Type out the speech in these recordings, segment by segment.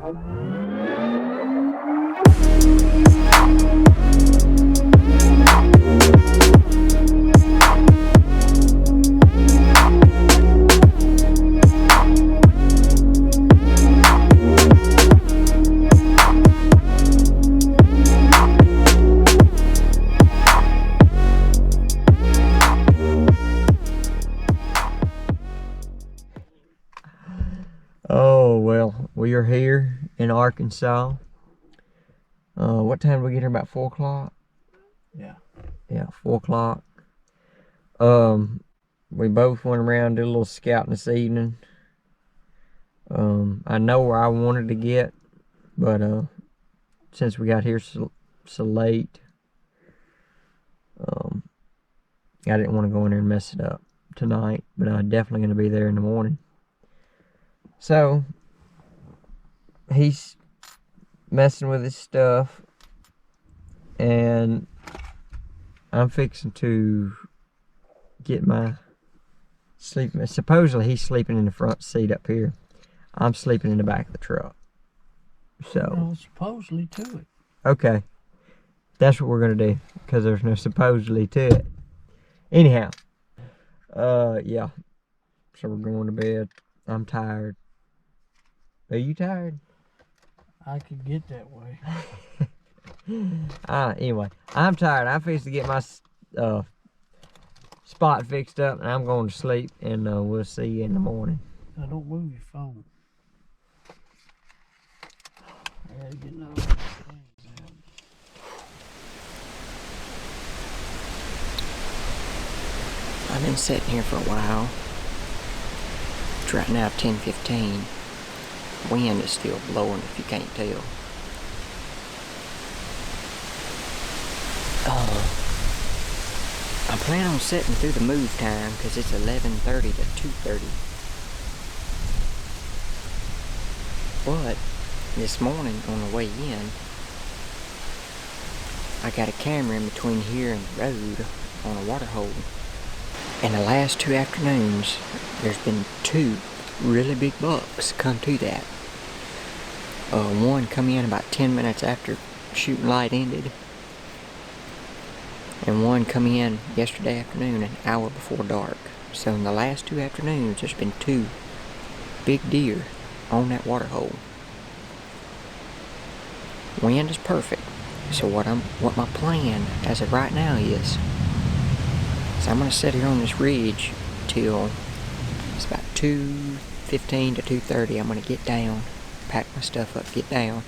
Oh, well, we are here in Arkansas. What time did we get here? About 4 o'clock? Yeah. Yeah, 4 o'clock. We both went around, did a little scouting this evening. I know where I wanted to get, but since we got here so late, I didn't want to go in there and mess it up tonight, but I'm definitely going to be there in the morning. So, he's messing with his stuff, and I'm fixing to get my sleeping. Supposedly he's sleeping in the front seat up here. I'm sleeping in the back of the truck. So, well, supposedly to it. Okay, that's what we're gonna do, because there's no supposedly to it. Anyhow, yeah, so we're going to bed. I'm tired. Are you tired? I could get that way. Anyway, I'm tired. I'm fixing to get my spot fixed up, and I'm going to sleep, and we'll see you in the morning. Now don't move your phone. I gotta get another thing. I've been sitting here for a while. It's right now 10:15. Wind is still blowing, if you can't tell. I plan on sitting through the move time because it's 11:30 to 2:30. But this morning on the way in, I got a camera in between here and the road on a water hole. And the last 2 afternoons, there's been 2 really big bucks come to that. One come in about 10 minutes after shooting light ended. And one come in yesterday afternoon, an hour before dark. So in the last 2 afternoons, there's been 2 big deer on that water hole. Wind is perfect. So what my plan as of right now is I'm gonna sit here on this ridge till it's about 2:15 to 2:30. I'm gonna get down, pack my stuff up, get down.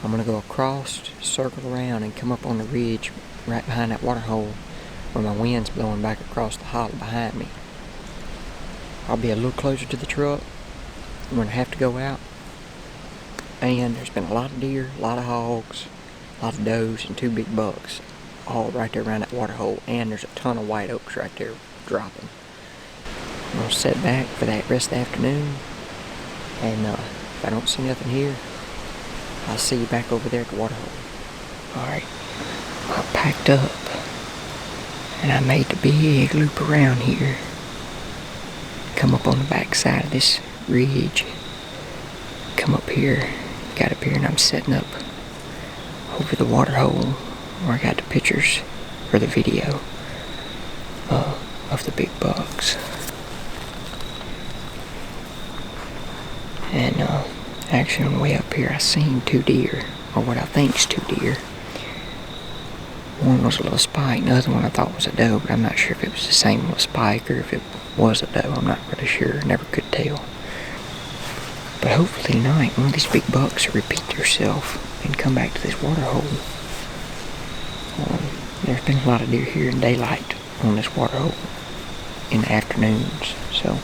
I'm gonna go across, circle around, and come up on the ridge right behind that water hole where my wind's blowing back across the hollow behind me. I'll be a little closer to the truck when I have to go out. And there's been a lot of deer, a lot of hogs, a lot of does, and 2 big bucks all right there around that water hole. And there's a ton of white oaks right there dropping. I'm gonna sit back for that rest of the afternoon, and if I don't see nothing here, I'll see you back over there at the water hole. Alright, I packed up, and I made the big loop around here. Come up on the back side of this ridge. Come up here, got up here, and I'm setting up over the water hole where I got the pictures for the video of the big bucks. And actually on the way up here I seen 2 deer, or what I think's 2 deer. One was a little spike, the other one I thought was a doe, but I'm not sure if it was the same little spike or if it was a doe. I'm not really sure, never could tell. But hopefully tonight one of these big bucks will repeat themselves and come back to this water hole. There's been a lot of deer here in daylight on this water hole in the afternoons, so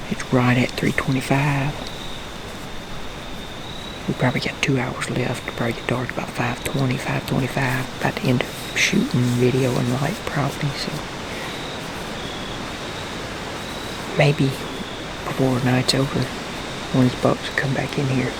it's right at 3:25. We probably got 2 hours left. It'll probably get dark about 5:20, 5:25. About to end up shooting video and light probably, so maybe before the night's over, one of these bucks will come back in here.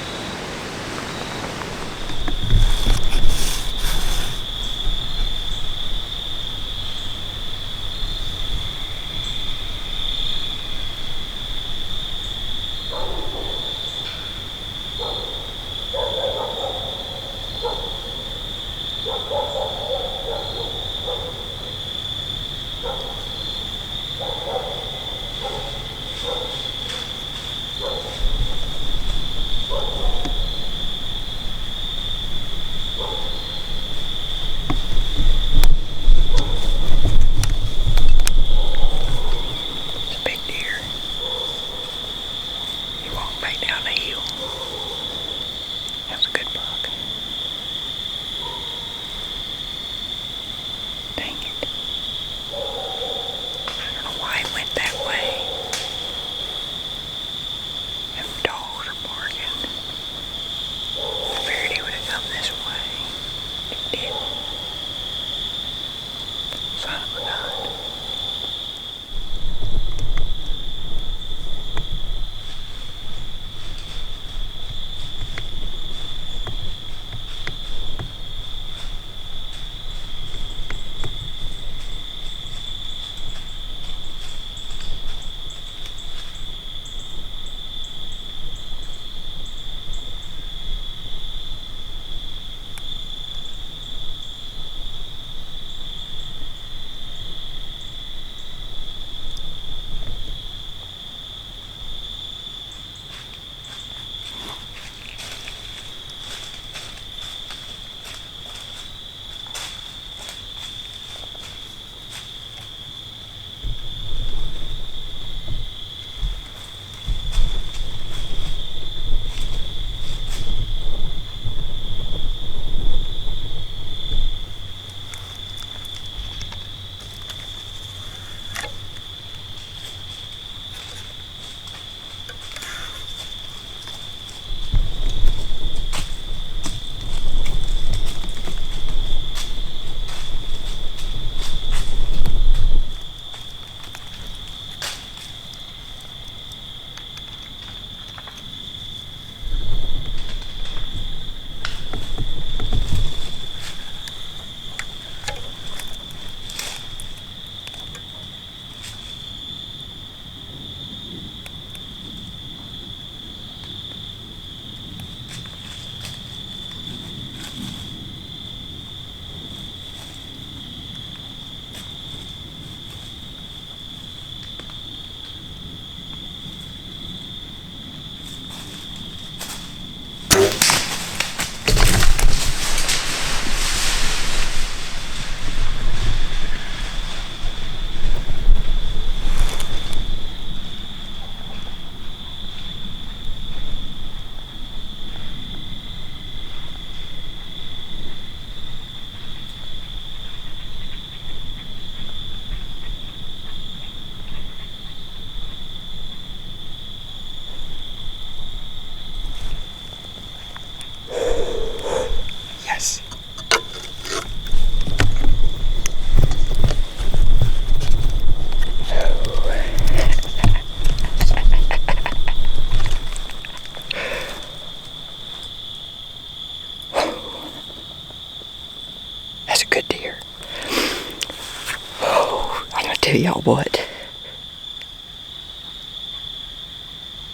tell y'all what.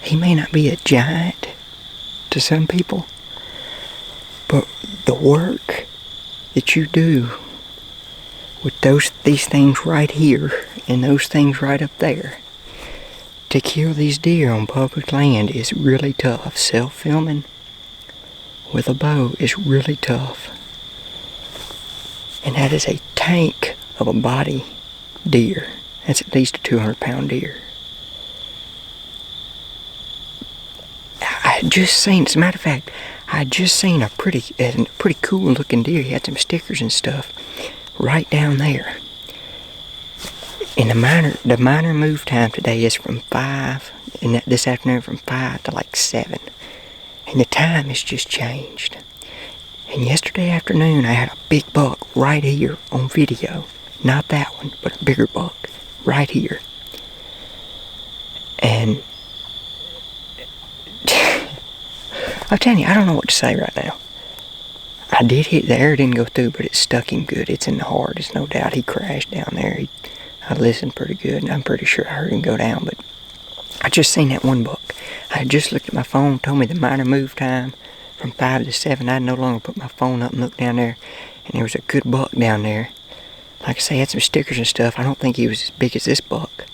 He may not be a giant to some people, but the work that you do with these things right here and those things right up there to kill these deer on public land is really tough. Self-filming with a bow is really tough. And that is a tank of a body deer. That's at least a 200-pound deer. I had just seen, as a matter of fact, I had just seen a pretty cool looking deer. He had some stickers and stuff right down there. And the minor move time today is from 5, and this afternoon from 5 to like 7. And the time has just changed. And yesterday afternoon I had a big buck right here on video. Not that one, but a bigger buck right here. And I'm telling you, I don't know what to say right now. I did hit, the air didn't go through, but it stuck him good. It's in the heart, there's no doubt. He crashed down there. I listened pretty good, and I'm pretty sure I heard him go down, but I just seen that one buck. I had just looked at my phone, told me the minor move time from 5 to 7. I no longer put my phone up and looked down there, and there was a good buck down there. Like I say, had some stickers and stuff. I don't think he was as big as this buck,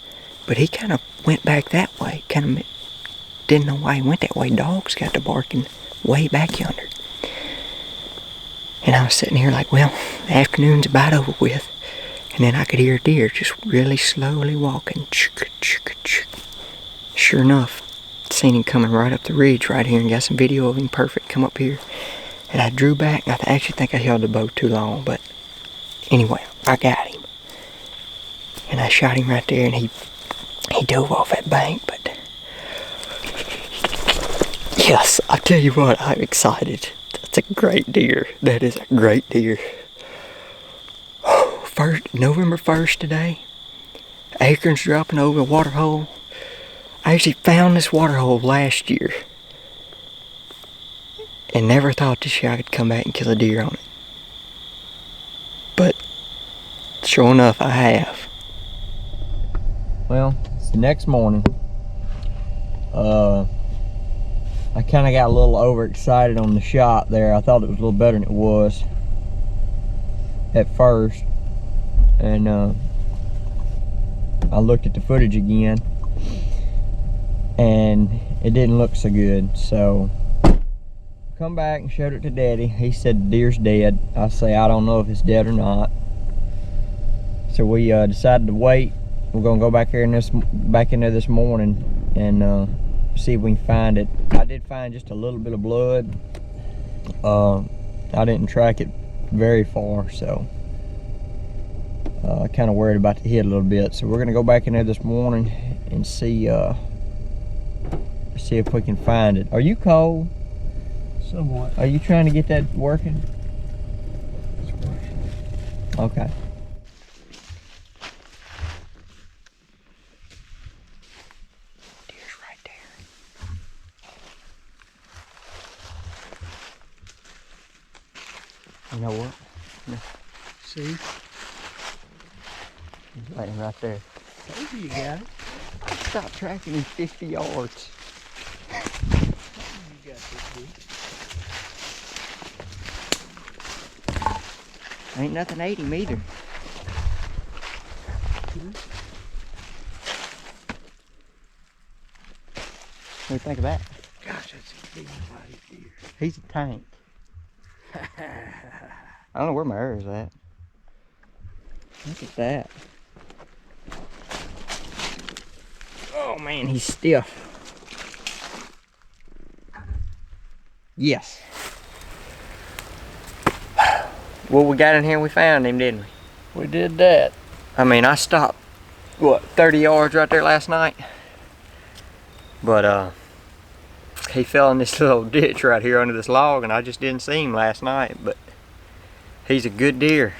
but he kind of went back that way. Kind of didn't know why he went that way. Dogs got to barking way back yonder. And I was sitting here like, well, the afternoon's about over with. And then I could hear a deer just really slowly walking. Sure enough, seen him coming right up the ridge right here and got some video of him perfect come up here. And I drew back, and I actually think I held the bow too long, but anyway, I got him. And I shot him right there, and he dove off that bank, but yes, I tell you what, I'm excited. That's a great deer. That is a great deer. November 1st today. Acorns dropping over the water hole. I actually found this water hole last year and never thought this year I could come back and kill a deer on it. But sure enough, I have. Well, it's the next morning. I kind of got a little overexcited on the shot there. I thought it was a little better than it was at first. And I looked at the footage again, and it didn't look so good. So come back and showed it to Daddy. He said the deer's dead. I say I don't know if it's dead or not. So we decided to wait. We're gonna go back in there this morning and see if we can find it. I did find just a little bit of blood. I didn't track it very far, so kind of worried about the head a little bit. So we're gonna go back in there this morning and see if we can find it. Are you cold? Somewhat. Are you trying to get that working? It's working. Okay. Deer's right there. You know what? See? He's laying right there. Told you got it. I stopped tracking in 50 yards. You got this deer. Ain't nothing ate him either. What do you think of that? Gosh, that's a big body deer. He's a tank. I don't know where my arrow's at. Look at that. Oh man, he's stiff. Yes. Well, we got in here and we found him, didn't we? We did that. I mean, I stopped, what, 30 yards right there last night? But, he fell in this little ditch right here under this log, and I just didn't see him last night. But he's a good deer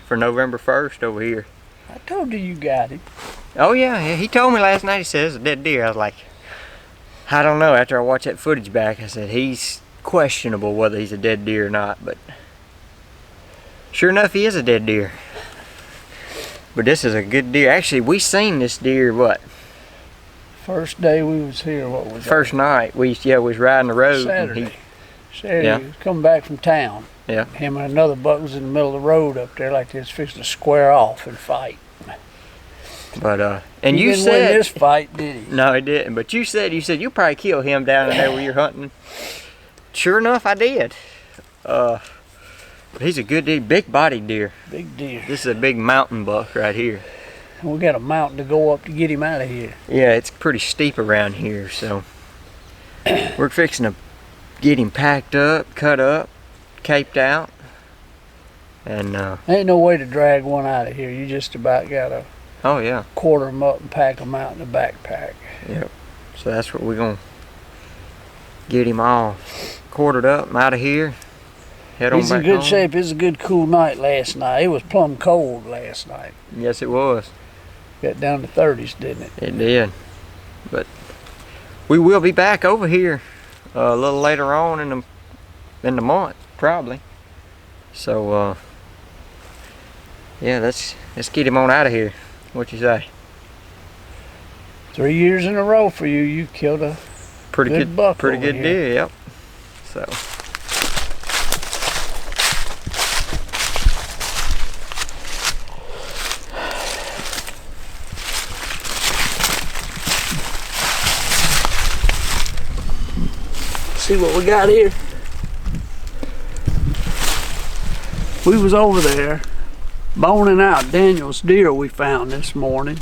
for November 1st over here. I told you you got him. Oh yeah, he told me last night, he says it's a dead deer. I was like, I don't know. After I watched that footage back, I said he's questionable whether he's a dead deer or not, but sure enough, he is a dead deer. But this is a good deer. Actually, we seen this deer, what? First day we was here, what was First night. We was riding the road. Saturday. And Saturday, Yeah. he was coming back from town. Yeah. Him and another buck was in the middle of the road up there like they was fixing to square off and fight. But, and He you didn't win said... this fight, did he? No, he didn't. But you said you'll probably kill him down in there where you're hunting. Sure enough, I did. He's a good deer, big-bodied deer. Big deer. This is a big mountain buck right here. And we got a mountain to go up to get him out of here. Yeah, it's pretty steep around here, so we're fixing to get him packed up, cut up, caped out, and Ain't no way to drag one out of here. You just about got to oh yeah, quarter them up and pack them out in a backpack. yep. So that's what we're gonna get him all quartered up and out of here. Head on He's in back good home. shape. It was a good cool night last night. It was plumb cold last night. Yes, it was. Got down to 30s, didn't it? It did. But we will be back over here a little later on in the month, probably. So yeah, let's get him on out of here. What you say? 3 years in a row for you. You killed a Pretty good buck pretty over good here. deer. Yep. So. See what we got here? We was over there boning out Daniel's deer we found this morning.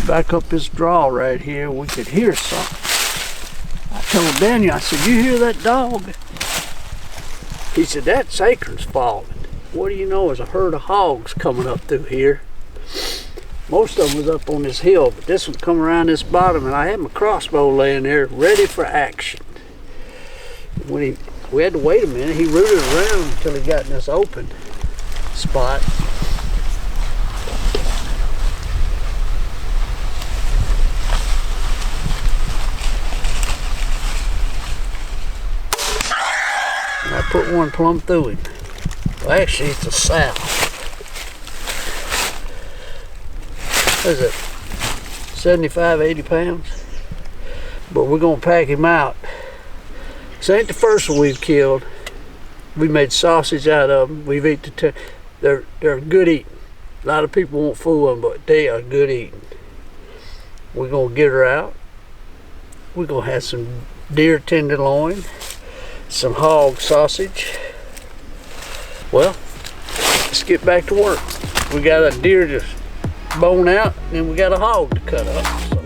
Back up this draw right here, we could hear something. I told Daniel, I said, you hear that dog? He said, that's acorns falling. What do you know, there's a herd of hogs coming up through here. Most of them was up on this hill, but this one come around this bottom, and I had my crossbow laying there ready for action. When we had to wait a minute, he rooted around until he got in this open spot. And I put one plumb through him. Well, actually, it's a sow. What is it? 75, 80 pounds? But we're gonna pack him out. This ain't the first one we've killed. We made sausage out of them. We've eaten they're good eating. A lot of people won't fool them, but they are good eating. We're gonna get her out. We're gonna have some deer tenderloin, some hog sausage. Well, let's get back to work. We got a deer to bone out, and then we got a hog to cut up. So.